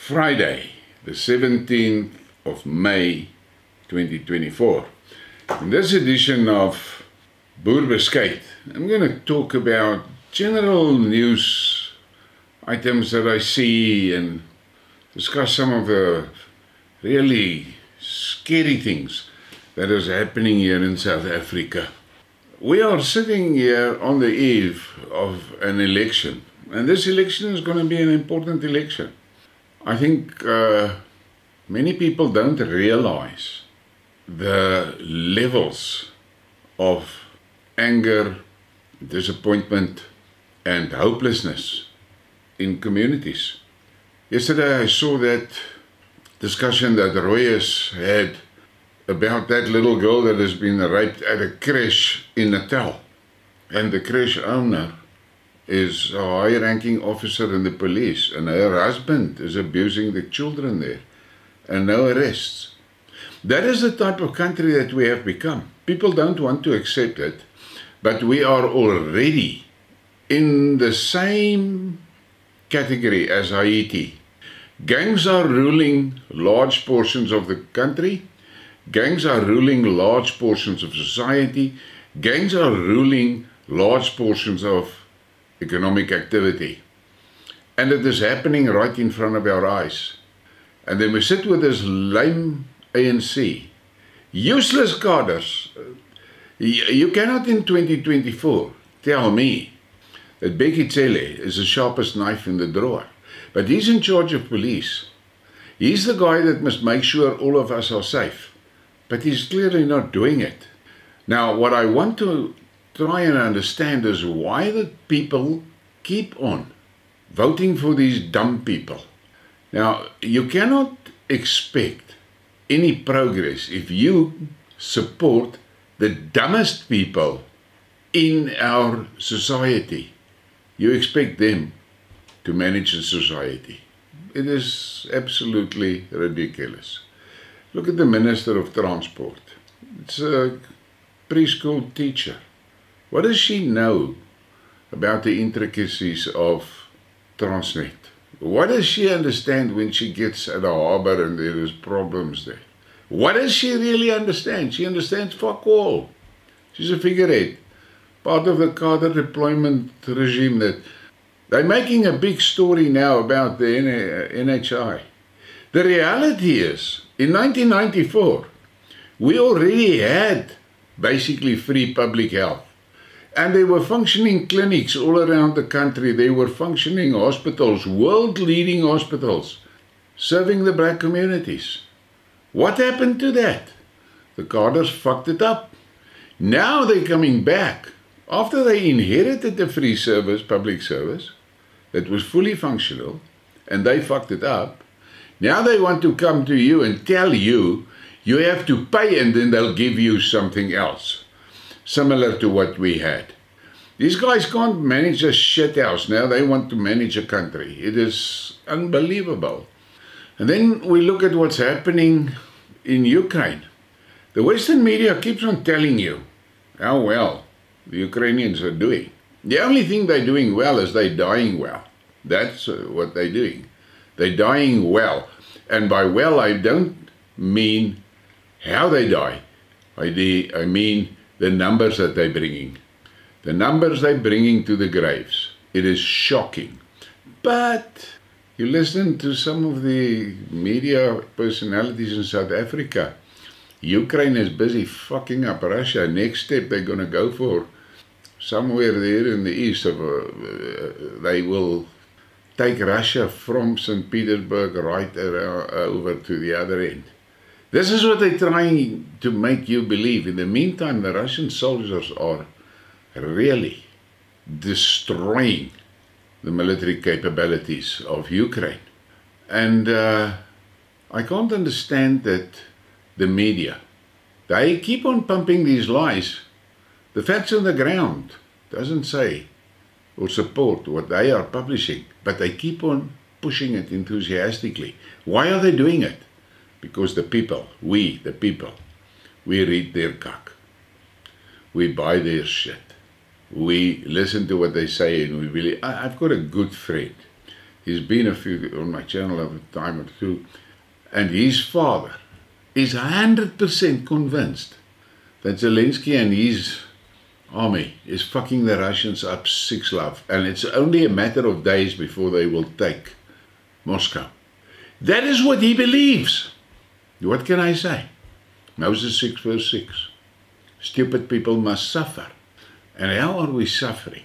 Friday, the 17th of May 2024. In this edition of Boerbeskuit, I'm going to talk about general news items that I see and discuss some of the really scary things that is happening here in South Africa. We are sitting here on the eve of an election, and this election is going to be an important election. I think many people don't realize the levels of anger, disappointment, and hopelessness in communities. Yesterday I saw that discussion that Royers had about that little girl that has been raped at a creche in Natal. And the creche owner is a high-ranking officer in the police, and her husband is abusing the children there, and no arrests. That is the type of country that we have become. People don't want to accept it, but we are already in the same category as Haiti. Gangs are ruling large portions of the country. Gangs are ruling large portions of society. Gangs are ruling large portions of economic activity. And it is happening right in front of our eyes. And then we sit with this lame ANC. Useless cadres. You cannot in 2024 tell me that Becky Cele is the sharpest knife in the drawer. But he's in charge of police. He's the guy that must make sure all of us are safe. But he's clearly not doing it. Now, what I want to try and understand is why the people keep on voting for these dumb people. Now, you cannot expect any progress if you support the dumbest people in our society. You expect them to manage the society. It is absolutely ridiculous. Look at the Minister of Transport. It's a preschool teacher. What does she know about the intricacies of Transnet? What does she understand when she gets at a harbor and there is problems there? What does she really understand? She understands fuck all. She's a figurehead, part of the cadre deployment regime that they're making a big story now about the NHI. The reality is, in 1994, we already had basically free public health. And there were functioning clinics all around the country. There were functioning hospitals, world-leading hospitals, serving the black communities. What happened to that? The cadres fucked it up. Now they're coming back. After they inherited the free service, public service, that was fully functional, and they fucked it up, now they want to come to you and tell you, you have to pay and then they'll give you something else, similar to what we had. These guys can't manage a shit house. Now they want to manage a country. It is unbelievable. And then we look at what's happening in Ukraine. The Western media keeps on telling you how well the Ukrainians are doing. The only thing they're doing well is they're dying well. That's what they're doing. They're dying well. And by well, I don't mean how they die. I mean the numbers that they're bringing. The numbers they're bringing to the graves. It is shocking. But you listen to some of the media personalities in South Africa. Ukraine is busy fucking up Russia. Next step they're going to go for somewhere there in the east. They will take Russia from St. Petersburg right around, over to the other end. This is what they're trying to make you believe. In the meantime, the Russian soldiers are really destroying the military capabilities of Ukraine. And I can't understand that the media, they keep on pumping these lies. The facts on the ground doesn't say or support what they are publishing, but they keep on pushing it enthusiastically. Why are they doing it? Because the people, we the people, we read their cock. We buy their shit. We listen to what they say and we believe. I've got a good friend. He's been a few on my channel over a time or two. And his father is 100% convinced that Zelensky and his army is fucking the Russians up six love. And it's only a matter of days before they will take Moscow. That is what he believes. What can I say? Moses 6 verse 6. Stupid people must suffer. And how are we suffering?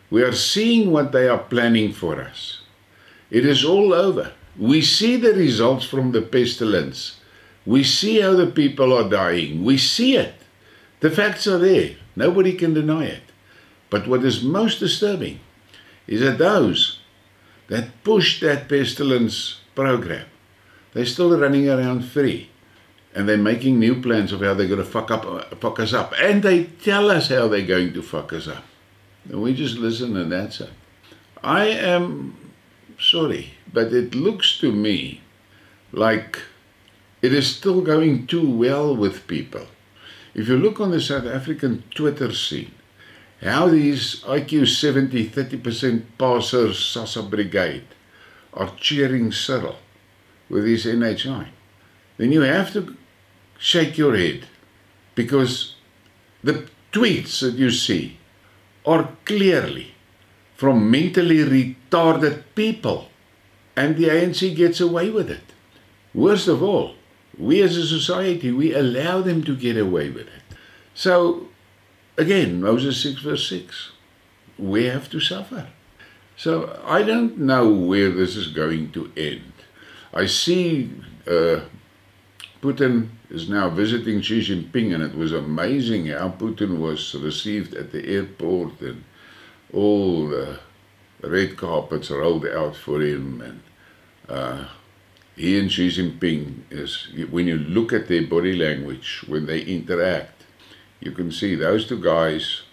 We are seeing what they are planning for us. It is all over. We see the results from the pestilence. We see how the people are dying. We see it. The facts are there. Nobody can deny it. But what is most disturbing is that those that push that pestilence program, they're still running around free. And they're making new plans of how they're going to fuck us up. And they tell us how they're going to fuck us up. And we just listen and that's it. I am sorry, but it looks to me like it is still going too well with people. If you look on the South African Twitter scene, how these IQ 70, 30% passers, Sasa Brigade, are cheering Cyril with his NHI, then you have to shake your head, because the tweets that you see are clearly from mentally retarded people, and the ANC gets away with it. Worst of all, we as a society, we allow them to get away with it. So, again, Moses 6 verse 6, we have to suffer. So, I don't know where this is going to end. I see Putin is now visiting Xi Jinping, and it was amazing how Putin was received at the airport, and all the red carpets rolled out for him. And he and Xi Jinping, when you look at their body language, when they interact, you can see those two guys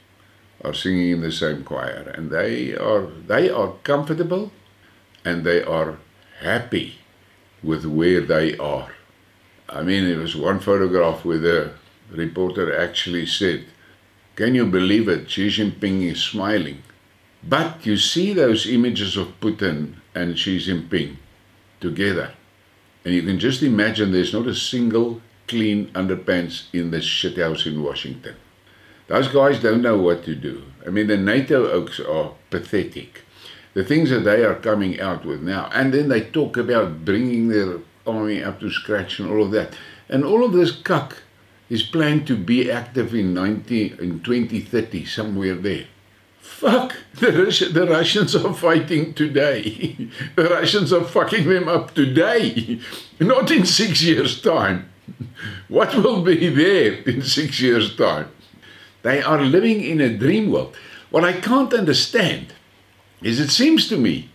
are singing in the same choir, and they are comfortable and they are happy with where they are. I mean, there was one photograph where the reporter actually said, "Can you believe it? Xi Jinping is smiling." But you see those images of Putin and Xi Jinping together, and you can just imagine there's not a single clean underpants in the shithouse in Washington. Those guys don't know what to do. I mean, the NATO oaks are pathetic. The things that they are coming out with now, and then they talk about bringing their army up to scratch and all of that. And all of this cuck is planned to be active in 2030, somewhere there. Fuck, the Russians are fighting today. The Russians are fucking them up today, not in 6 years' time. What will be there in 6 years' time? They are living in a dream world. What I can't understand is, it seems to me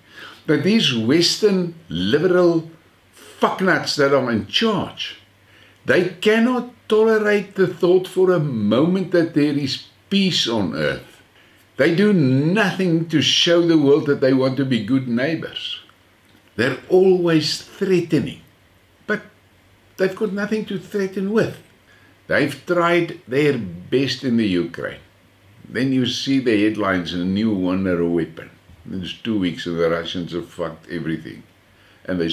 that these Western liberal fucknuts that are in charge, they cannot tolerate the thought for a moment that there is peace on earth. They do nothing to show the world that they want to be good neighbors. They're always threatening, but they've got nothing to threaten with. They've tried their best in the Ukraine. Then you see the headlines, a new wonder weapon. It's 2 weeks and the Russians have fucked everything. And they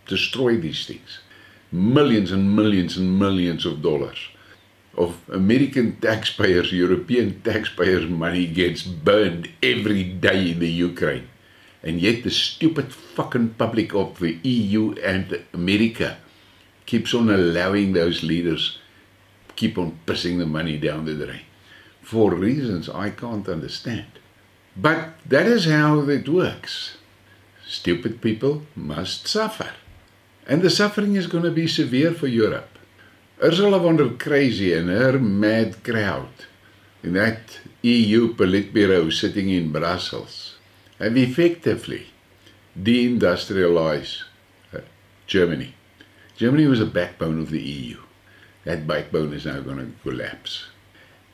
destroy these things. Millions and millions and millions of dollars of American taxpayers, European taxpayers' money gets burned every day in the Ukraine. And yet the stupid fucking public of the EU and America keeps on allowing those leaders keep on pissing the money down the drain for reasons I can't understand. But that is how it works. Stupid people must suffer. And the suffering is going to be severe for Europe. Ursula von der Crazy and her mad crowd in that EU Politburo sitting in Brussels have effectively deindustrialized Germany. Germany was the backbone of the EU. That backbone is now going to collapse.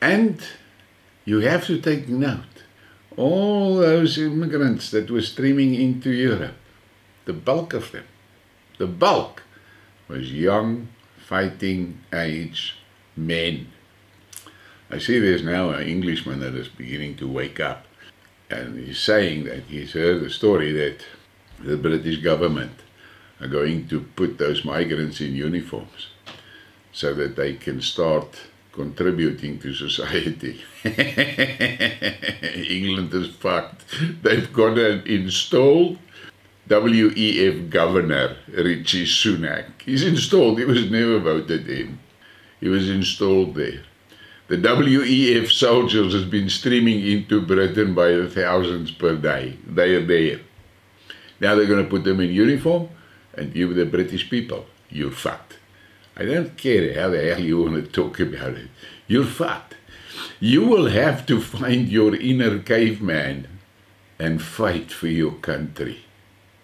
And you have to take note, all those immigrants that were streaming into Europe, the bulk of them, the bulk was young, fighting age men. I see there's now an Englishman that is beginning to wake up. And he's saying that he's heard the story that the British government are going to put those migrants in uniforms so that they can start contributing to society. England is fucked. They've got an installed WEF governor, Richie Sunak. He's installed. He was never voted in. He was installed there. The WEF soldiers has been streaming into Britain by the thousands per day. They are there. Now they're going to put them in uniform, and you, the British people, you're fucked. I don't care how the hell you want to talk about it. You're fucked. You will have to find your inner caveman and fight for your country,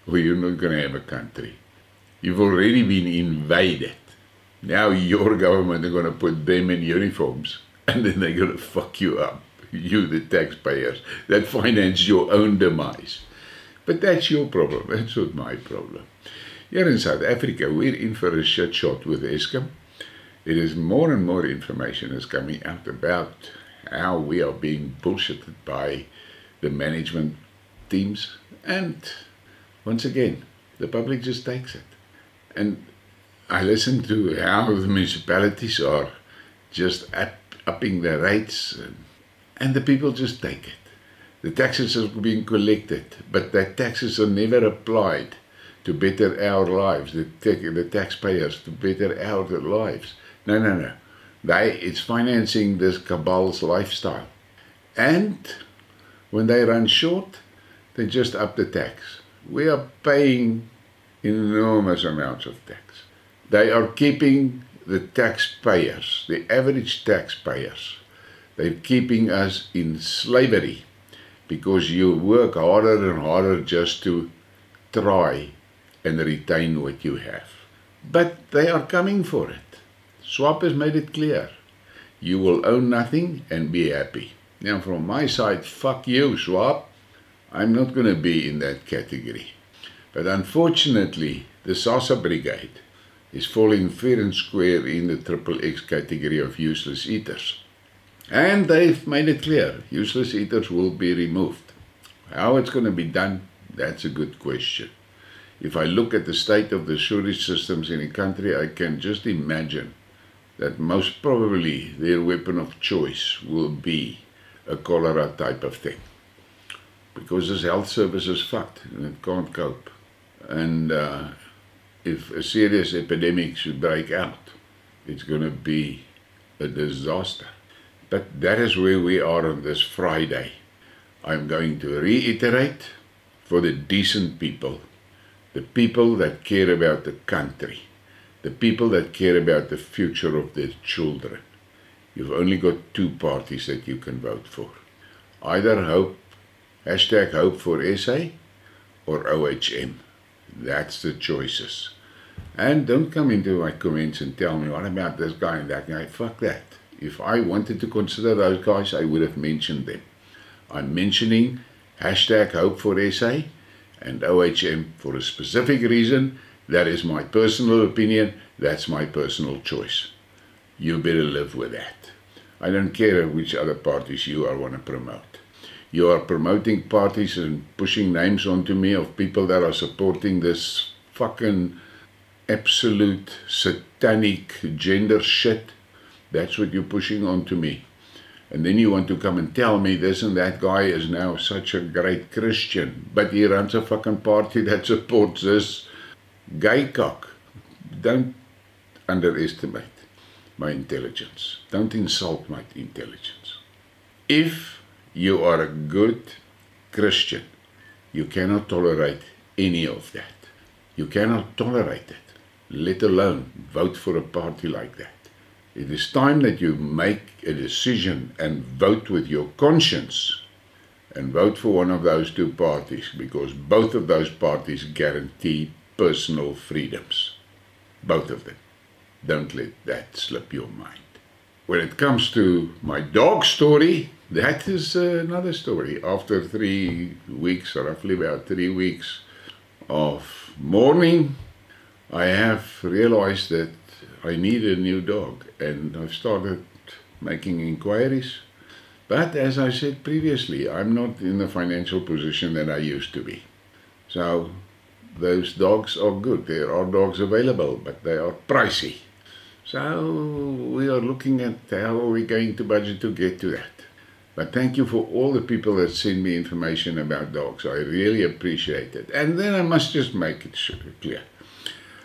or you're not going to have a country. You've already been invaded. Now your government are going to put them in uniforms, and then they're going to fuck you up. You, the taxpayers, that finance your own demise. But that's your problem. That's not my problem. Here in South Africa, we're in for a shit shot with Eskom. It is more and more information is coming out about how we are being bullshitted by the management teams. And once again, the public just takes it. And I listen to how the municipalities are just upping their rates, and the people just take it. The taxes are being collected, but the taxes are never applied to better our lives, the taxpayers to better our lives. No. It's financing this cabal's lifestyle. And when they run short, they just up the tax. We are paying enormous amounts of tax. They are keeping the taxpayers, the average taxpayers, they're keeping us in slavery because you work harder and harder just to try and retain what you have. But they are coming for it. Swap has made it clear. You will own nothing and be happy. Now from my side, fuck you, Swap. I'm not going to be in that category. But unfortunately, the SASA brigade is falling fair and square in the XXX category of useless eaters. And they've made it clear, useless eaters will be removed. How it's going to be done, that's a good question. If I look at the state of the sewage systems in the country, I can just imagine that most probably their weapon of choice will be a cholera type of thing. Because this health service is fucked and it can't cope. And if a serious epidemic should break out, it's going to be a disaster. But that is where we are on this Friday. I'm going to reiterate for the decent people, the people that care about the country, the people that care about the future of their children. You've only got two parties that you can vote for. Either Hope, #Hope for SA, or OHM. That's the choices. And don't come into my comments and tell me, what about this guy and that guy? Fuck that. If I wanted to consider those guys, I would have mentioned them. I'm mentioning #Hope for SA and OHM for a specific reason. That is my personal opinion. That's my personal choice. You better live with that. I don't care which other parties you want to promote. You are promoting parties and pushing names onto me of people that are supporting this fucking absolute satanic gender shit. That's what you're pushing onto me. And then you want to come and tell me this and that guy is now such a great Christian, but he runs a fucking party that supports this gay cock. Don't underestimate my intelligence. Don't insult my intelligence. If you are a good Christian, you cannot tolerate any of that. You cannot tolerate it, let alone vote for a party like that. It is time that you make a decision and vote with your conscience and vote for one of those two parties, because both of those parties guarantee personal freedoms. Both of them. Don't let that slip your mind. When it comes to my dog story, that is another story. After 3 weeks, roughly about 3 weeks of mourning, I have realized that I need a new dog, and I've started making inquiries. But as I said previously, I'm not in the financial position that I used to be. So those dogs are good. There are dogs available, but they are pricey. So we are looking at how are we going to budget to get to that. But thank you for all the people that send me information about dogs. I really appreciate it. And then I must just make it clear.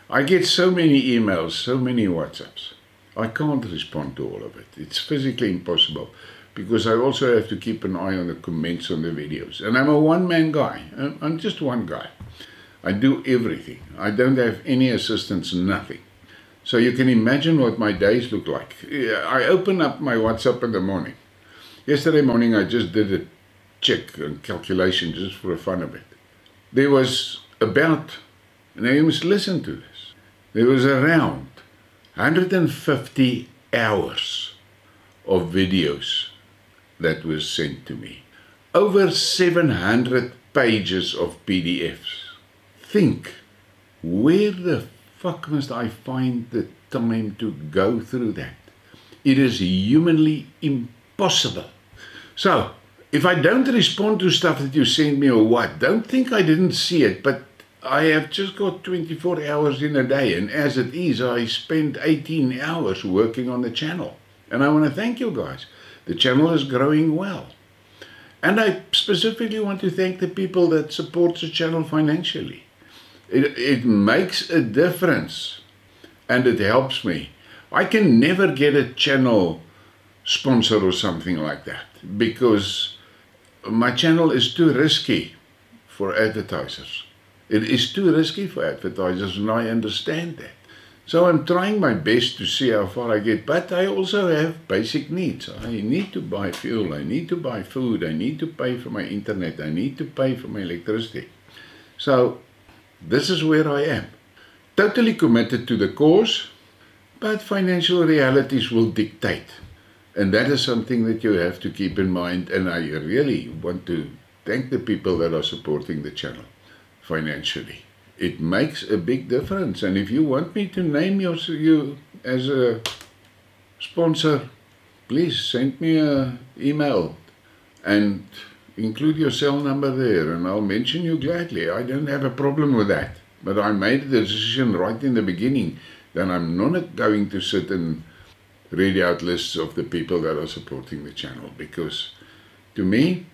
I get so many emails, so many WhatsApps. I can't respond to all of it. It's physically impossible because I also have to keep an eye on the comments on the videos. And I'm a one-man guy. I'm just one guy. I do everything. I don't have any assistants, nothing. So you can imagine what my days look like. I open up my WhatsApp in the morning. Yesterday morning I just did a check and calculation just for the fun of it. There was about, now you must listen to this, there was around 150 hours of videos that was sent to me. Over 700 pages of PDFs. Think, where the fuck must I find the time to go through that? It is humanly impossible. So, if I don't respond to stuff that you send me or what, don't think I didn't see it, but I have just got 24 hours in a day, and as it is, I spend 18 hours working on the channel. And I want to thank you guys. The channel is growing well. And I specifically want to thank the people that support the channel financially. It makes a difference, and it helps me. I can never get a channel sponsor or something like that because my channel is too risky for advertisers. It is too risky for advertisers, and I understand that. So I'm trying my best to see how far I get, but I also have basic needs. I need to buy fuel, I need to buy food, I need to pay for my internet, I need to pay for my electricity. So this is where I am. Totally committed to the cause, but financial realities will dictate. And that is something that you have to keep in mind, and I really want to thank the people that are supporting the channel financially. It makes a big difference, and if you want me to name you as a sponsor, please send me an email and include your cell number there, and I'll mention you gladly. I don't have a problem with that. But I made the decision right in the beginning that I'm not going to sit and read out lists of the people that are supporting the channel, because to me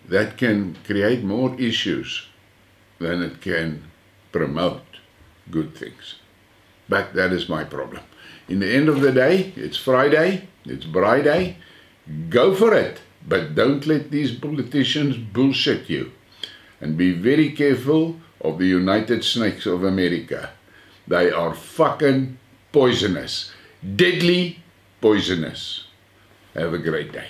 that can create more issues than it can promote good things. But that is my problem. In the end of the day, it's Friday, it's Braai Day, go for it, but don't let these politicians bullshit you. And be very careful of the United Snakes of America. They are fucking poisonous, deadly poisonous. Have a great day.